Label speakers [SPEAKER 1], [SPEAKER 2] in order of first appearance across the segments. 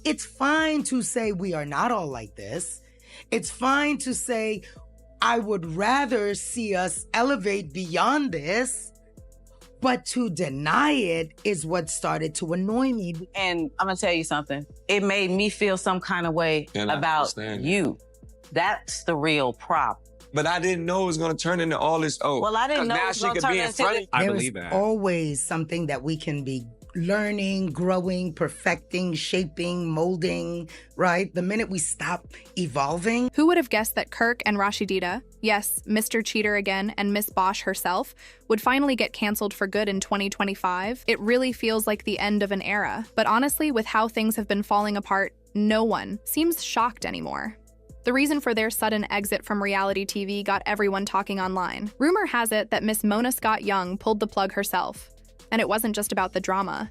[SPEAKER 1] It's fine to say we are not all like this. It's fine to say, I would rather see us elevate beyond this. But to deny it is what started to annoy me.
[SPEAKER 2] And I'm gonna tell you something. It made me feel some kind of way about you. That's the real problem.
[SPEAKER 3] But I didn't know it was going to turn into all this. Oh,
[SPEAKER 2] well, I didn't know it was going to turn into this.
[SPEAKER 4] I believe that.
[SPEAKER 1] There's always something that we can be learning, growing, perfecting, shaping, molding, right? The minute we stop evolving.
[SPEAKER 5] Who would have guessed that Kirk and Rasheeda, yes, Mr. Cheater again, and Miss Bosch herself, would finally get canceled for good in 2025? It really feels like the end of an era. But honestly, with how things have been falling apart, no one seems shocked anymore. The reason for their sudden exit from reality TV got everyone talking online. Rumor has it that Miss Mona Scott-Young pulled the plug herself. And it wasn't just about the drama.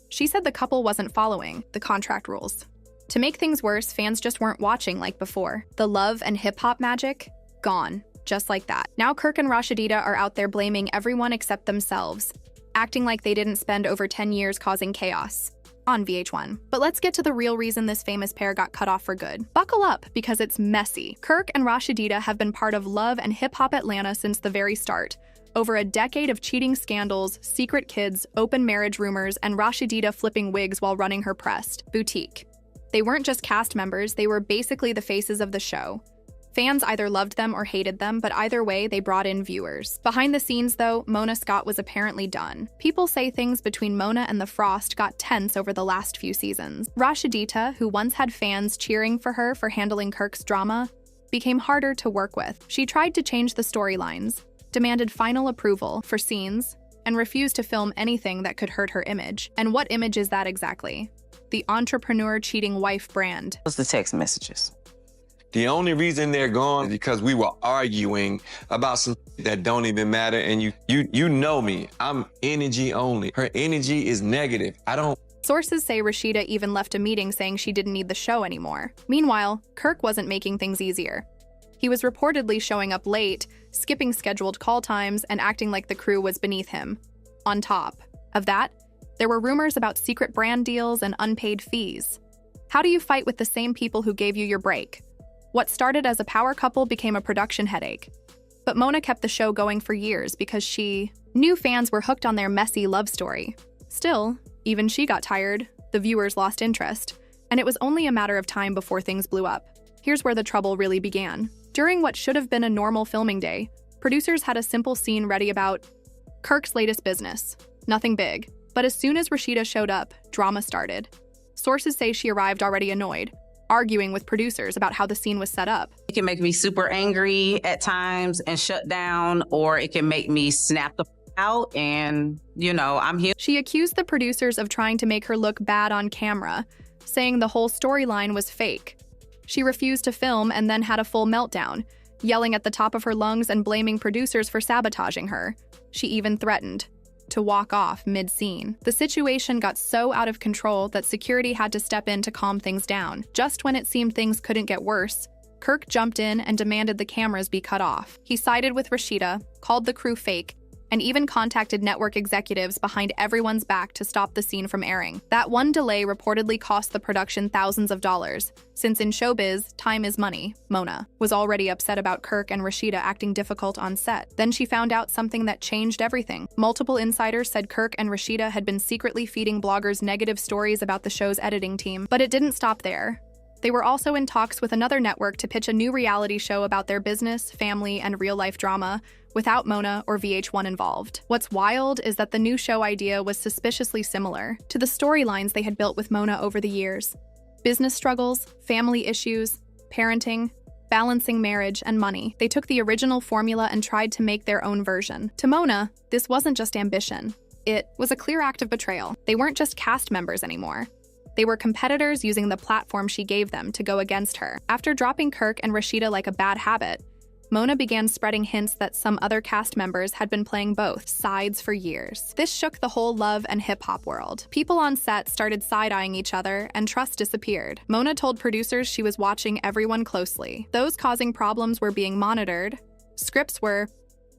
[SPEAKER 5] She said the couple wasn't following the contract rules. To make things worse, fans just weren't watching like before. The love and hip-hop magic? Gone. Just like that. Now Kirk and Rasheeda are out there blaming everyone except themselves, acting like they didn't spend over 10 years causing chaos on VH1. But let's get to the real reason this famous pair got cut off for good. Buckle up, because it's messy. Kirk and Rasheeda have been part of Love and Hip Hop Atlanta since the very start. Over a decade of cheating scandals, secret kids, open marriage rumors, and Rasheeda flipping wigs while running her pressed boutique. They weren't just cast members, they were basically the faces of the show. Fans either loved them or hated them, but either way, they brought in viewers. Behind the scenes, though, Mona Scott was apparently done. People say things between Mona and the Frost got tense over the last few seasons. Rasheeda, who once had fans cheering for her for handling Kirk's drama, became harder to work with. She tried to change the storylines, demanded final approval for scenes, and refused to film anything that could hurt her image. And what image is that exactly? The entrepreneur cheating wife brand.
[SPEAKER 2] What's the text messages?
[SPEAKER 3] The only reason they're gone is because we were arguing about some that don't even matter. And you know me, I'm energy only. Her energy is negative. I don't.
[SPEAKER 5] Sources say Rasheeda even left a meeting saying she didn't need the show anymore. Meanwhile, Kirk wasn't making things easier. He was reportedly showing up late, skipping scheduled call times, and acting like the crew was beneath him. On top of that, there were rumors about secret brand deals and unpaid fees. How do you fight with the same people who gave you your break? What started as a power couple became a production headache. But Mona kept the show going for years because she knew fans were hooked on their messy love story. Still, even she got tired, the viewers lost interest, and it was only a matter of time before things blew up. Here's where the trouble really began. During what should have been a normal filming day, producers had a simple scene ready about Kirk's latest business. Nothing big. But as soon as Rasheeda showed up, drama started. Sources say she arrived already annoyed, arguing with producers about how the scene was set up.
[SPEAKER 2] It can make me super angry at times and shut down, or it can make me snap the out and, I'm here.
[SPEAKER 5] She accused the producers of trying to make her look bad on camera, saying the whole storyline was fake. She refused to film and then had a full meltdown, yelling at the top of her lungs and blaming producers for sabotaging her. She even threatened to walk off mid-scene. The situation got so out of control that security had to step in to calm things down. Just when it seemed things couldn't get worse, Kirk jumped in and demanded the cameras be cut off. He sided with Rasheeda, called the crew fake, and even contacted network executives behind everyone's back to stop the scene from airing. That one delay reportedly cost the production thousands of dollars, since in showbiz, time is money. Mona was already upset about Kirk and Rasheeda acting difficult on set. Then she found out something that changed everything. Multiple insiders said Kirk and Rasheeda had been secretly feeding bloggers negative stories about the show's editing team. But it didn't stop there. They were also in talks with another network to pitch a new reality show about their business, family, and real-life drama, without Mona or VH1 involved. What's wild is that the new show idea was suspiciously similar to the storylines they had built with Mona over the years. Business struggles, family issues, parenting, balancing marriage, and money. They took the original formula and tried to make their own version. To Mona, this wasn't just ambition. It was a clear act of betrayal. They weren't just cast members anymore. They were competitors using the platform she gave them to go against her. After dropping Kirk and Rasheeda like a bad habit, Mona began spreading hints that some other cast members had been playing both sides for years. This shook the whole love and hip-hop world. People on set started side-eyeing each other, and trust disappeared. Mona told producers she was watching everyone closely. Those causing problems were being monitored. Scripts were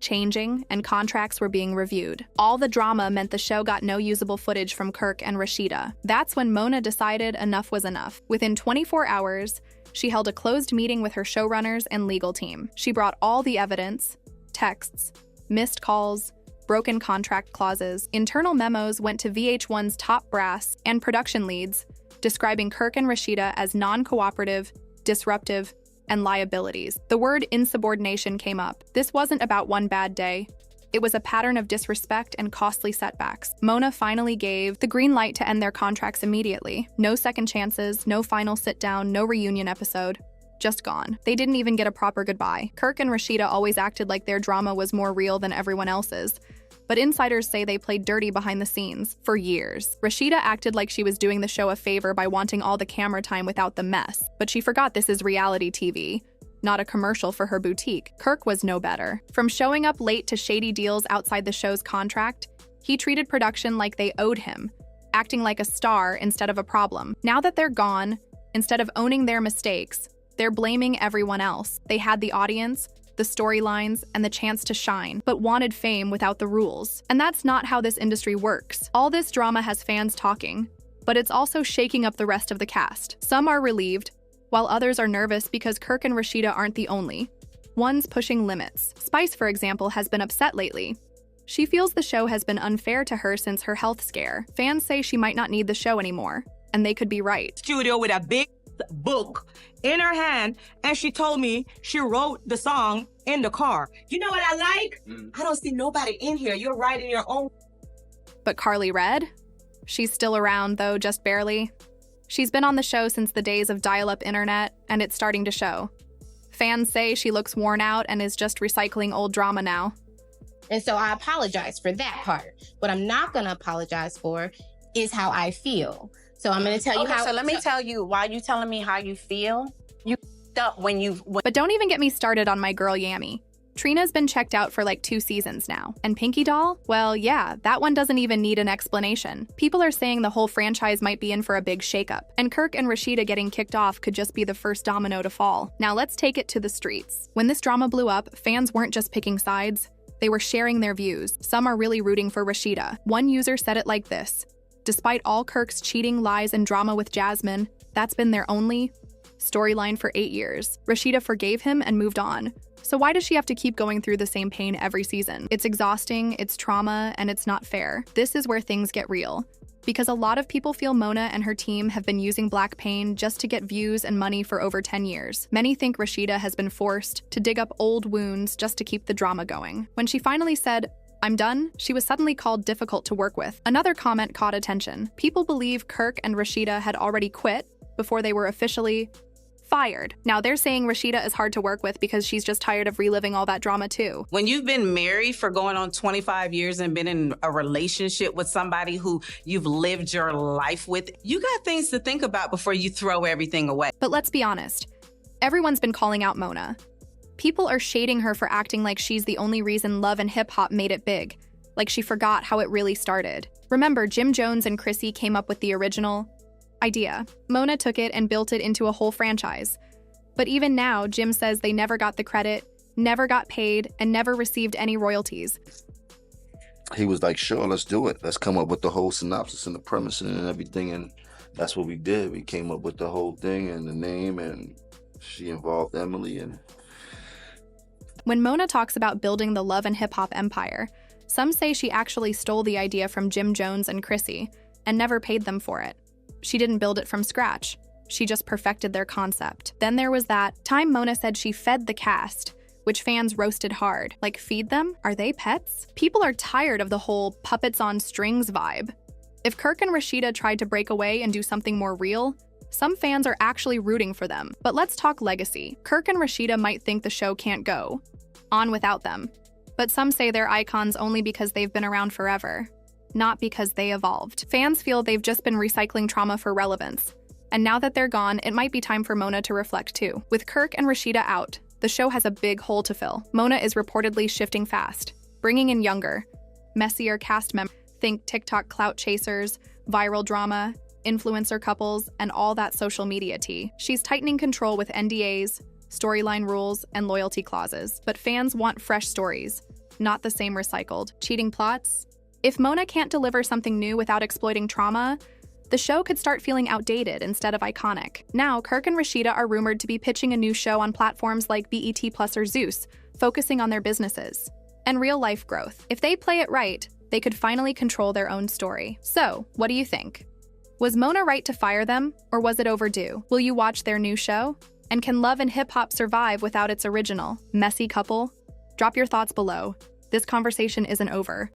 [SPEAKER 5] changing, and contracts were being reviewed. All the drama meant the show got no usable footage from Kirk and Rasheeda. That's when Mona decided enough was enough. Within 24 hours, she held a closed meeting with her showrunners and legal team. She brought all the evidence, texts, missed calls, broken contract clauses. Internal memos went to VH1's top brass and production leads, describing Kirk and Rasheeda as non-cooperative, disruptive, and liabilities. The word insubordination came up. This wasn't about one bad day. It was a pattern of disrespect and costly setbacks. Mona finally gave the green light to end their contracts immediately. No second chances, no final sit-down, no reunion episode. Just gone. They didn't even get a proper goodbye. Kirk and Rasheeda always acted like their drama was more real than everyone else's, but insiders say they played dirty behind the scenes for years. Rasheeda acted like she was doing the show a favor by wanting all the camera time without the mess, but she forgot this is reality TV, not a commercial for her boutique. Kirk was no better. From showing up late to shady deals outside the show's contract, he treated production like they owed him, acting like a star instead of a problem. Now that they're gone, instead of owning their mistakes, they're blaming everyone else. They had the audience, the storylines, and the chance to shine, but wanted fame without the rules. And that's not how this industry works. All this drama has fans talking, but it's also shaking up the rest of the cast. Some are relieved, while others are nervous because Kirk and Rasheeda aren't the only ones pushing limits. Spice, for example, has been upset lately. She feels the show has been unfair to her since her health scare. Fans say she might not need the show anymore, and they could be right.
[SPEAKER 4] Studio with a big book in her hand, and she told me she wrote the song in the car. You know what I like? I don't see nobody in here. You're writing your own.
[SPEAKER 5] But Carly Red? She's still around, though just barely. She's been on the show since the days of dial-up internet, and it's starting to show. Fans say she looks worn out and is just recycling old drama now.
[SPEAKER 6] And so I apologize for that part. What I'm not going to apologize for is how I feel. So I'm going to tell you how.
[SPEAKER 2] So let me tell you, while you telling me how you feel, you up when you.
[SPEAKER 5] But don't even get me started on my girl Yami. Trina's been checked out for like 2 seasons now. And Pinky Doll? Well, yeah, that one doesn't even need an explanation. People are saying the whole franchise might be in for a big shakeup. And Kirk and Rasheeda getting kicked off could just be the first domino to fall. Now let's take it to the streets. When this drama blew up, fans weren't just picking sides. They were sharing their views. Some are really rooting for Rasheeda. One user said it like this: despite all Kirk's cheating, lies, and drama with Jasmine, that's been their only storyline for 8 years. Rasheeda forgave him and moved on. So why does she have to keep going through the same pain every season? It's exhausting, it's trauma, and it's not fair. This is where things get real. Because a lot of people feel Mona and her team have been using Black pain just to get views and money for over 10 years. Many think Rasheeda has been forced to dig up old wounds just to keep the drama going. When she finally said, "I'm done," she was suddenly called difficult to work with. Another comment caught attention. People believe Kirk and Rasheeda had already quit before they were officially fired. Now they're saying Rasheeda is hard to work with because she's just tired of reliving all that drama too.
[SPEAKER 2] When you've been married for going on 25 years and been in a relationship with somebody who you've lived your life with, you got things to think about before you throw everything away.
[SPEAKER 5] But let's be honest, everyone's been calling out Mona. People are shading her for acting like she's the only reason Love and Hip Hop made it big, like she forgot how it really started. Remember, Jim Jones and Chrissy came up with the original idea. Mona took it and built it into a whole franchise. But even now, Jim says they never got the credit, never got paid, and never received any royalties.
[SPEAKER 7] He was like, sure, let's do it. Let's come up with the whole synopsis and the premise and everything. And that's what we did. We came up with the whole thing and the name, and she involved Emily. And
[SPEAKER 5] when Mona talks about building the Love and Hip Hop empire, some say she actually stole the idea from Jim Jones and Chrissy and never paid them for it. She didn't build it from scratch. She just perfected their concept. Then there was that time Mona said she fed the cast, which fans roasted hard. Like, feed them? Are they pets? People are tired of the whole puppets on strings vibe. If Kirk and Rasheeda tried to break away and do something more real, some fans are actually rooting for them. But let's talk legacy. Kirk and Rasheeda might think the show can't go on without them. But some say they're icons only because they've been around forever, not because they evolved. Fans feel they've just been recycling trauma for relevance. And now that they're gone, it might be time for Mona to reflect too. With Kirk and Rasheeda out, the show has a big hole to fill. Mona is reportedly shifting fast, bringing in younger, messier cast members. Think TikTok clout chasers, viral drama, influencer couples, and all that social media tea. She's tightening control with NDAs, storyline rules, and loyalty clauses. But fans want fresh stories, not the same recycled, cheating plots. If Mona can't deliver something new without exploiting trauma, the show could start feeling outdated instead of iconic. Now, Kirk and Rasheeda are rumored to be pitching a new show on platforms like BET Plus or Zeus, focusing on their businesses and real-life growth. If they play it right, they could finally control their own story. So, what do you think? Was Mona right to fire them, or was it overdue? Will you watch their new show? And can love and hip-hop survive without its original, messy couple? Drop your thoughts below. This conversation isn't over.